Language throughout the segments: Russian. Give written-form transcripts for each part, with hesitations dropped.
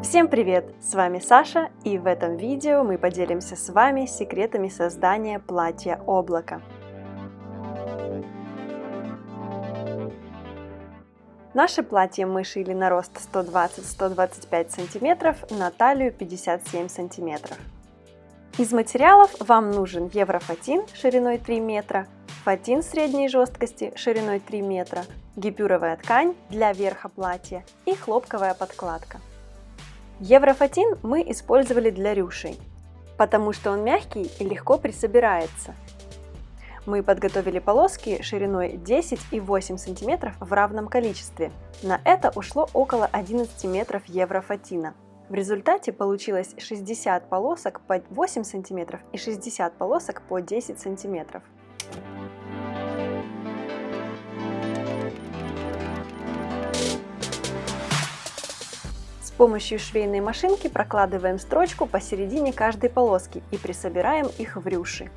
Всем привет! С вами Саша, и в этом видео мы поделимся с вами секретами создания платья облака. Наше платье мы шили на рост 120-125 см, на талию 57 см. Из материалов вам нужен еврофатин шириной 3 метра, фатин средней жесткости шириной 3 метра, гипюровая ткань для верха платья и хлопковая подкладка. Еврофатин мы использовали для рюшей, потому что он мягкий и легко присобирается. Мы подготовили полоски шириной 10 и 8 см в равном количестве. На это ушло около 11 метров еврофатина. В результате получилось 60 полосок по 8 см и 60 полосок по 10 см. С помощью швейной машинки прокладываем строчку посередине каждой полоски и присобираем их в рюши.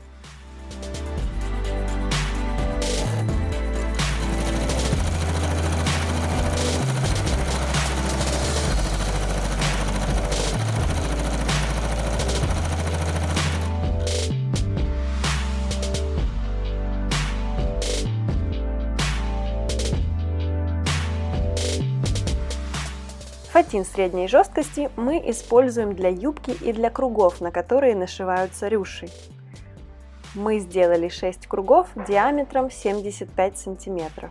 Фатин средней жесткости мы используем для юбки и для кругов, на которые нашиваются рюши. Мы сделали 6 кругов диаметром 75 см.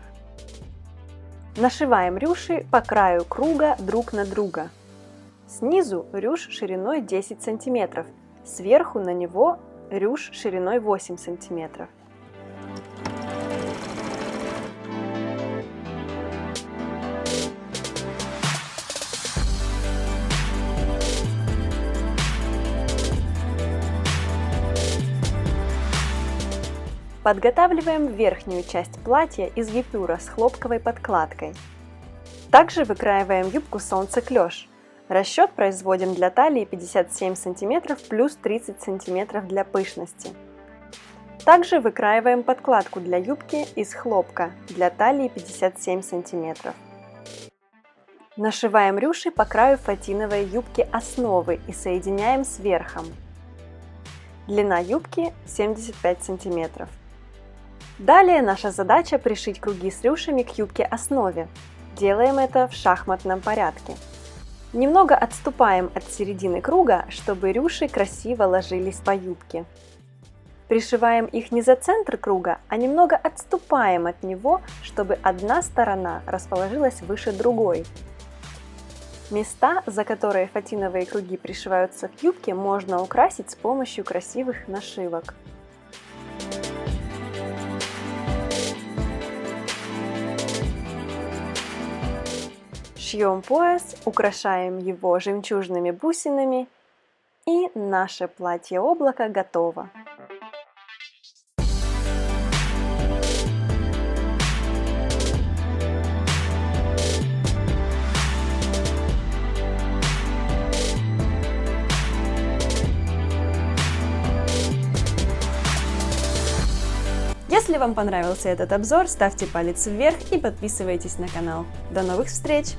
Нашиваем рюши по краю круга друг на друга. Снизу рюш шириной 10 см, сверху на него рюш шириной 8 см. Подготавливаем верхнюю часть платья из гипюра с хлопковой подкладкой. Также выкраиваем юбку солнцеклёш. Расчет производим для талии 57 см плюс 30 см для пышности. Также выкраиваем подкладку для юбки из хлопка для талии 57 см. Нашиваем рюши по краю фатиновой юбки основы и соединяем с верхом. Длина юбки 75 см. Далее наша задача пришить круги с рюшами к юбке основе. Делаем это в шахматном порядке. Немного отступаем от середины круга, чтобы рюши красиво ложились по юбке. Пришиваем их не за центр круга, а немного отступаем от него, чтобы одна сторона расположилась выше другой. Места, за которые фатиновые круги пришиваются к юбке, можно украсить с помощью красивых нашивок. Шьем пояс, украшаем его жемчужными бусинами, и наше платье облака готово. Если вам понравился этот обзор, ставьте палец вверх и подписывайтесь на канал. До новых встреч!